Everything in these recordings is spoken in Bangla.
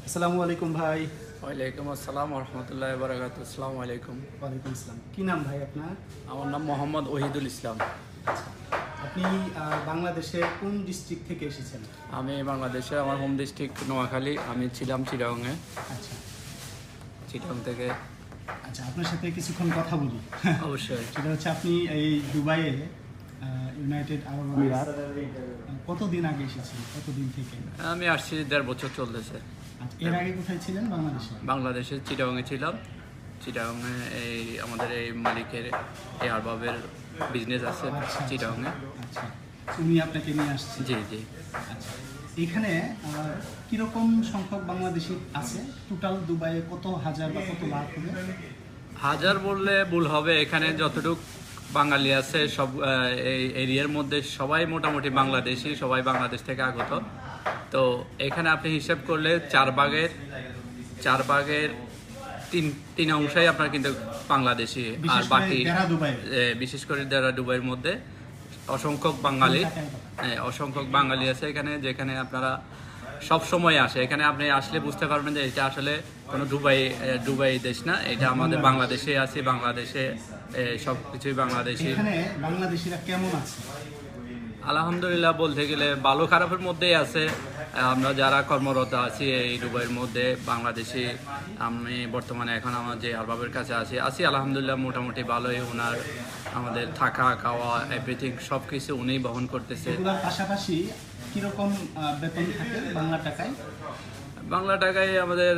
আসসালামু আলাইকুম ভাই। ওয়ালাইকুম আসসালাম রহমতুল্লাহ বারাকাতু। আসসালামু আলাইকুম। ওয়ালাইকুম আসসালাম। কি নাম ভাই আপনার? আমার নাম মোহাম্মদ ওহিদুল ইসলাম। আপনি বাংলাদেশের কোন ডিস্ট্রিক্ট থেকে এসেছেন? আমি বাংলাদেশে, আমার হোম ডিস্ট্রিক্ট নোয়াখালী। আমি ছিলাম চিটাগংয়ে। আচ্ছা চিটাগং থেকে আচ্ছা, আপনার সাথে কিছুক্ষণ কথা বলি। অবশ্যই। সেটা হচ্ছে আপনি এই দুবাইয়ে ইউনাইটেড আরব আমিরাত কতদিন আগে এসেছেন? কতদিন থেকে? আমি আসছি 1.5 বছর চলতেছে। আচ্ছা, এর আগে কোথায় ছিলেন? বাংলাদেশে? বাংলাদেশে চিটাগংয়ে ছিলাম। চিটাগংয়ে এই আমাদের এই মালিকের এই আরবাবের বিজনেস আছে আচ্ছা, চিটাগংয়ে। আচ্ছা, উনি আপনাকে নিয়ে আসছেন? জি জি। আচ্ছা, এখানে কিরকম সংখ্যক বাংলাদেশি আছে? টোটাল দুবাইয়ে কত হাজার বা কত লাখ হবে? হাজার বললে ভুল হবে। এখানে যতটুক বাঙালি আছে সব এই এরিয়ার মধ্যে সবাই মোটামুটি বাংলাদেশি, সবাই বাংলাদেশ থেকে আগত। তো এখানে আপনি হিসাব করলে চার ভাগের তিন অংশই আপনার কিন্তু বাংলাদেশি। আর বাকি বিশেষ করে যারা দুবাইয়ের মধ্যে অসংখ্যক বাঙালি আছে এখানে, যেখানে আপনারা সব সময় আসে। এখানে আপনি আসলে বুঝতে পারবেন যে এটা আসলে কোনো দুবাই দেশ না, এটা আমাদের বাংলাদেশে আছে। বাংলাদেশে সব কিছুই বাংলাদেশি। এখানে বাংলাদেশিরা কেমন আছে? আলহামদুলিল্লাহ বলতে গেলে ভালো খারাপের মধ্যেই আছে। আমরা যারা কর্মরত আছি এই দুবাইয়ের মধ্যে বাংলাদেশি, আমি বর্তমানে এখন আমার যে আরবাবের কাছে আছি আলহামদুলিল্লাহ মোটামুটি ভালোই। ওনার আমাদের থাকা খাওয়া এভরিথিং সব কিছু উনিই বহন করতেছে। এগুলোর পাশাপাশি কিরকম বেতন থাকে বাংলা টাকায়? বাংলা টাকায় আমাদের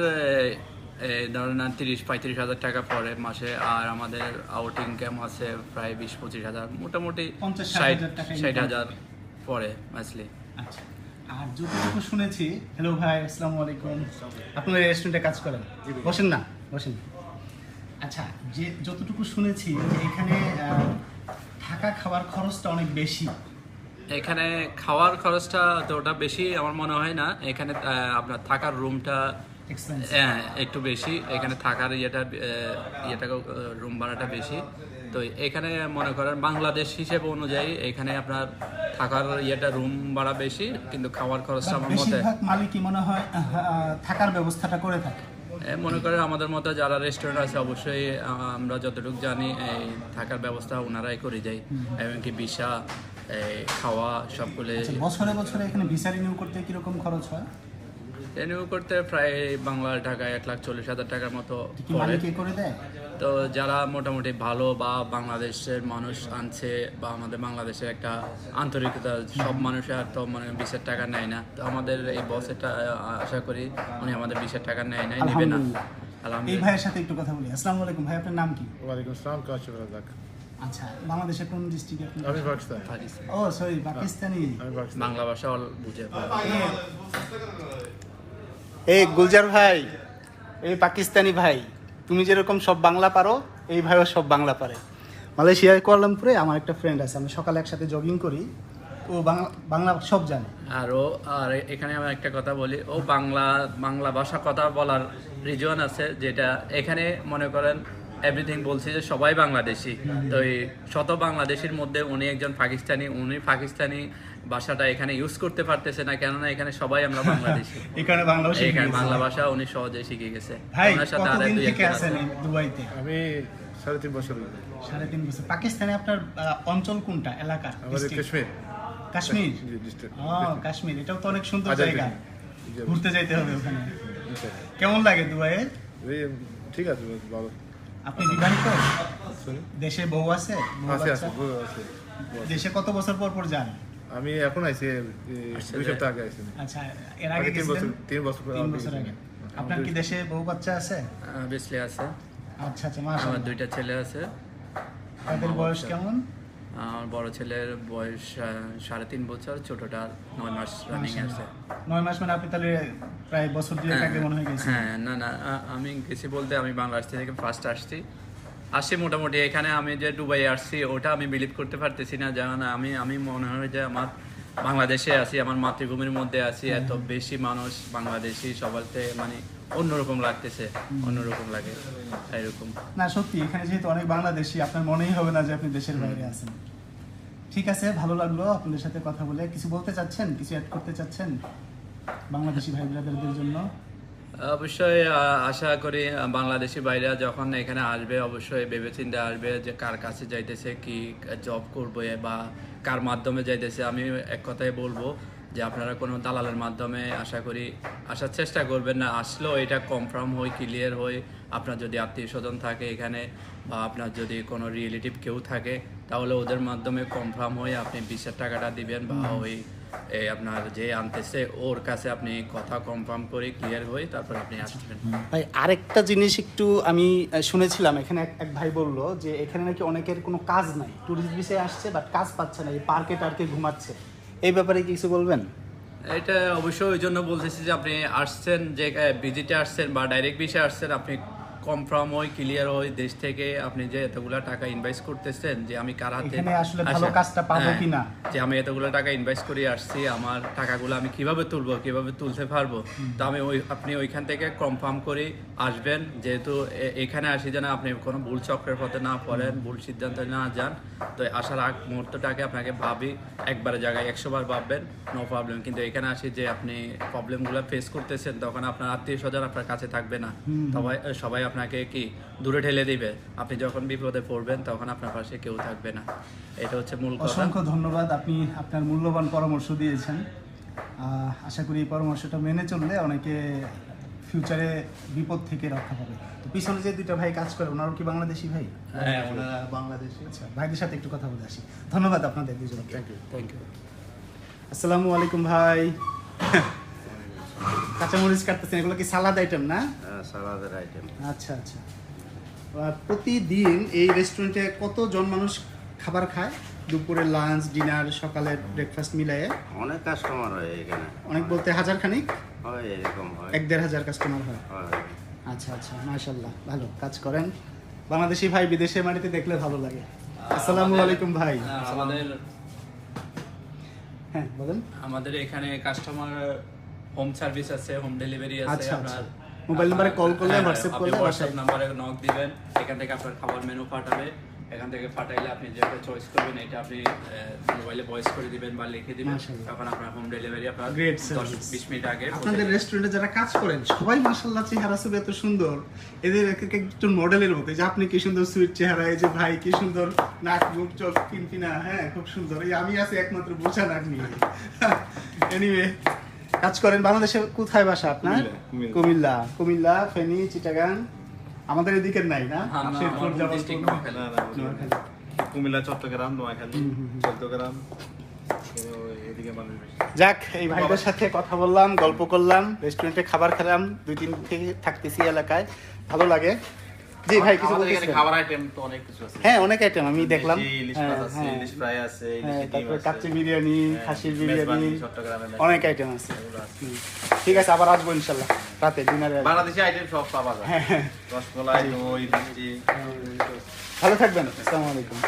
ধরেন 30-35 হাজার টাকা পড়ে মাসে। আর আমাদের আউট ইনকাম আছে প্রায় 20-25 হাজার, মোটামুটি 50-60 হাজার পড়ে মাসলি। আচ্ছা, আর যতটুকু শুনেছি, হ্যালো ভাই, আসসালামু আলাইকুম। আপনারা রেস্টুরেন্টে কাজ করেন? বসেন না, বসেন। আচ্ছা, যে যতটুকু শুনেছি যে এখানে থাকা খাবার খরচটা অনেক বেশি। এখানে খাওয়ার খরচটা তোটা বেশি আমার মনে হয় না। এখানে আপনার থাকার রুমটা একটু বেশি। এখানে থাকার ইয়েটা রুম ভাড়াটা বেশি। তো এখানে মনে করেন বাংলাদেশ হিসেব অনুযায়ী এখানে আপনার থাকার রুম ভাড়া বেশি, কিন্তু খাওয়ার খরচটা আমার মতে মালিকই মনে হয় থাকার ব্যবস্থাটা করে থাকে। মনে করেন আমাদের মতো যারা রেস্টুরেন্ট আছে অবশ্যই আমরা যতটুকু জানি এই থাকার ব্যবস্থা ওনারাই করে যায়। এমনকি ভিসা, খাওয়া সবগুলো। বছরে বছরে এখানে ভিসা রিনিউ করতে কিরকম খরচ হয়? রিনিউ করতে প্রায় বাংলা টাকায় 1,40,000 টাকার মতো করে দেয়। তো যারা মোটামুটি ভালো বা বাংলাদেশের মানুষ আনছে বা আমাদের বাংলাদেশের একটা আন্তরিকতা, সব মানুষের আর তো মানে 20 টাকা নেয় না। তো আমাদের এই বসেরটা আশা করি উনি আমাদের 20 টাকা নেবে না। এই ভাইয়ের সাথে একটু কথা বলি। আসসালামু আলাইকুম ভাই, আপনার নাম কি? ওয়ালাইকুম আসসালাম। কাশিফ রাজাক। আচ্ছা, বাংলাদেশের কোন ডিস্ট্রিক্টে আপনি? আমি পাকিস্তান। ও সরি, পাকিস্তানি। আমি পাকিস্তান। বাংলা ভাষা বুঝে। এই গুলজার ভাই, এই পাকিস্তানি ভাই, তুমি যেরকম সব বাংলা পারো, এই ভাইও সব বাংলা পারে। মালয়েশিয়ায় কুয়ালালামপুরে আমার একটা ফ্রেন্ড আছে, আমি সকালে একসাথে জগিং করি। ও বাংলা সব জানে। আর এখানে আমি একটা কথা বলি, ও বাংলা ভাষা কথা বলার রিজন আছে, যেটা এখানে মনে করেন এভরিথিং বলছি যে সবাই বাংলাদেশি। তো এই শত বাংলাদেশির মধ্যে উনি একজন পাকিস্তানি, উনি পাকিস্তানি ভাষাটা এখানে ইউজ করতে পারতেছে না, কেননা এখানে সবাই আমরা বাংলাদেশি। এখানে বাংলা ভাষা উনি সহজে শিখে গেছে। ভাই, কতদিন থেকে আছেন দুবাইতে? আমি 3.5 বছর। 3.5 বছর। পাকিস্তানে আপনার অঞ্চল কোনটা, এলাকা? আমাদের কাশ্মীর। কাশ্মীর? কাশ্মীর, এটাও তো অনেক সুন্দর জায়গা, ঘুরতে যাইতে হবে ওখানে। কেমন লাগে দুবাইয়ে? ঠিক আছে, ভালো। আপনি বিবাহিত? দেশে বউ আছে? দেশে কত বছর পর পর যান? আমি এখন আইছি 2 সপ্তাহ আগে আইছি। আচ্ছা, এর আগে 3 বছর আগে। আপনার কি দেশে বউ বাচ্চা আছে? বেসলে আছে। আচ্ছা আচ্ছা, মাশাআল্লাহ। আমার 2টা ছেলে আছে। তাদের বয়স কেমন? আমার বড় ছেলের বয়স 3.5 বছর, ছোটটার 9 মাস রানিং আছে। 9 মাস মানে আপনি তাহলে প্রায় বছর 2 আগে মনে হয় গেছেন? হ্যাঁ, না আমি গেছি বলতে আমি বাংলাদেশ থেকে ফার্স্ট আসছি মোটামুটি। এখানে আমি যে দুবাই আসছি ওটা আমি বিলিভ করতে পারতেছি না, যেমন আমি মনে হয় যে আমার বাংলাদেশে আছি, আমার মাতৃভূমির মধ্যে আছি। এত বেশি মানুষ বাংলাদেশি, সবাইতে মানে অন্যরকম লাগতেছে, অন্যরকম লাগে এরকম। না সত্যি, এখানে যেহেতু অনেক বাংলাদেশি, আপনার মনেই হবে না যে আপনি দেশের বাইরে আছেন। ঠিক আছে, ভালো লাগলো আপনাদের সাথে কথা বলে। কিছু বলতে চাচ্ছেন, কিছু অ্যাড করতে চাচ্ছেন বাংলাদেশি ভাই ব্রাদারদের জন্য? অবশ্যই আশা করি বাংলাদেশি বাইরা যখন এখানে আসবে অবশ্যই ভেবেচিন্তে আসবে যে কার কাছে যাইতেছে, কি জব করবে বা কার মাধ্যমে যাইতেছে। আমি এক কথাই বলবো যে আপনারা কোনো দালালের মাধ্যমে আশা করি আসার চেষ্টা করবেন না। আসলেও এটা কনফার্ম হয়, ক্লিয়ার হয়। আপনার যদি আত্মীয় স্বজন থাকে এখানে বা আপনার যদি কোনো রিলেটিভ কেউ থাকে তাহলে ওদের মাধ্যমে কনফার্ম হয়ে আপনি 20,000 টাকাটা দিবেন বা ওই আপনার যে আনতেছে ওর কাছে আপনি কথা কনফার্ম করে ক্লিয়ার হয়ে তারপর আপনি আসবেন। ভাই আরেকটা জিনিস একটু আমি শুনেছিলাম, এখানে এক ভাই বললো যে এখানে নাকি অনেকের কোনো কাজ নাই, ট্যুরিস্ট ভিসায় আসছে বাট কাজ পাচ্ছে না, এই পার্কে টার্কে ঘুমাচ্ছে, এই ব্যাপারে কি কিছু বলবেন? এটা অবশ্যই ওই জন্য বলতেছি যে আপনি আসছেন, যে ভিজিটে আসছেন বা ডাইরেক্ট ভিসা আসছেন, আপনি কনফার্ম হই ক্লিয়ার হই দেশ থেকে আপনি যে এতগুলা টাকা ইনভেস্ট করতেছেন যে আমি কার হাতে এখানে আসলে ভালো কাজটা পাবো কিনা, যে আমি এতগুলো টাকা ইনভেস্ট করে আসছি, আমার টাকাগুলো আমি কিভাবে তুলবো, কিভাবে তুলতে পারবো। তো আমি আপনি ওইখান থেকে কনফার্ম করে আসবেন, যেহেতু এখানে আসি যেন আপনি কোনো ভুল চক্রের পথে না পড়েন, ভুল সিদ্ধান্তে না যান। তো আসার আগ মুহূর্তটাকে আপনাকে ভাবি একবারের জায়গায় 100 বার ভাববেন, নো প্রবলেম। কিন্তু এখানে আসি যে আপনি প্রবলেমগুলো ফেস করতেছেন, তখন আপনার আত্মীয় স্বজন আপনার কাছে থাকবে না, সবাই আপনাকে কি দূরে ঠেলে দিবে। আপনি যখন বিপদে পড়বেন তখন আপনার পাশে কেউ থাকবে না। এটা হচ্ছে মূল কথা। অসংখ্য ধন্যবাদ, আপনি আপনার মূল্যবান পরামর্শ দিয়েছেন। আশা করি এই পরামর্শটা মেনে চললে অনেকে ফিউচারে বিপদ থেকে রক্ষা পাবে। তো পিছনে যে দুইটা ভাই কাজ করে ওনারাও কি বাংলাদেশি ভাই? হ্যাঁ, ওনারা বাংলাদেশি। আচ্ছা, ভাইদের সাথে একটু কথা বলে আসি। ধন্যবাদ আপনাদের দুজনকে। Thank you. আসসালামু আলাইকুম ভাই। কাঁচামরিচ কাটতেছেন, এগুলো কি সালাদ আইটেম না? সালাদের আইটেম। আচ্ছা আচ্ছা। প্রতিদিন এই রেস্টুরেন্টে কতজন মানুষ খাবার খায়? দুপুরে লাঞ্চ, ডিনার, সকালের ব্রেকফাস্ট মিলায়ে অনেক কাস্টমার হয় এখানে। অনেক বলতে হাজার খানিক, হয় এরকম হয়। 1-1.5 কাস্টমার হয়। হয়। আচ্ছা আচ্ছা, মাশাআল্লাহ, ভালো কাজ করেন। বাংলাদেশি ভাই বিদেশে মাটিতে দেখলে ভালো লাগে। আসসালামু আলাইকুম ভাই। হ্যাঁ বলেন। আমাদের এখানে কাস্টমার হোম সার্ভিস আছে, হোম ডেলিভারি আছে। আচ্ছা, আপনার মোবাইল নাম্বারে কল করলে, হোয়াটসঅ্যাপ করলে, হোয়াটসঅ্যাপ নাম্বারে নক দিবেন, এখান থেকে আপনার খাবার মেনু পাঠাবে। এখান থেকে পাঠাইলে আপনি যেটা চয়েস করবেন এটা আপনি মোবাইলে ভয়েস করে দিবেন বা লিখে দিবেন, মাশাআল্লাহ। তখন আপনার হোম ডেলিভারি আপনার Great 10-20 মিনিট আগে আপনাদের রেস্টুরেন্টে যারা কাজ করেন সবাই মাশাআল্লাহ চেহারা ছবি এত সুন্দর, এদের একজন মডেলের মতো। এই যে আপনি কি সুন্দর সুইট চেহারা, এই যে ভাই কি সুন্দর নাক মুখ চোখ কিনকিনা, হ্যাঁ খুব সুন্দর। এই আমি আছি একমাত্র বোঝা নাক নিয়ে। এনিওয়ে, কাজ করেন। বাংলাদেশে কোথায় বাসা আপনার? কুমিল্লা। কুমিল্লা, ফেনী, চিটাগাং, আমাদের এদিকের নাই না? শেরপুর, জামালপুর, নোয়াখালী। কুমিল্লা, চট্টগ্রাম, নোয়াখালী, চট্টগ্রাম, এদিকে মানুষ বেশি। যাক, এই ভাইদের সাথে কথা বললাম, গল্প করলাম, রেস্টুরেন্টে খাবার খেলাম, 2-3 দিন থেকে থাকতেছি এলাকায়, ভালো লাগে। জি ভাই কিছু আমাদের এখানে বলতেছেন? খাবার আইটেম তো অনেক কিছু আছে। হ্যাঁ অনেক আইটেম আমি দেখলাম। দেশি ইলিশ মাছ আছে, ইলিশ ফ্রাই আছে, হ্যাঁ, ইলিশ ডিম তারপরে আছে, কাচ্চি বিরিয়ানি, খাসির বিরিয়ানি, মেজবানি, চট্টগ্রামের অনেক আইটেম আছে। এগুলো আছে। ঠিক আছে, আবার আসবো ইনশাল্লাহ রাতে ডিনারে। বাংলাদেশি আইটেম সব পাওয়া যায়। রসগোল্লা, দই, মিষ্টি। ভালো থাকবেন, আসসালামু আলাইকুম।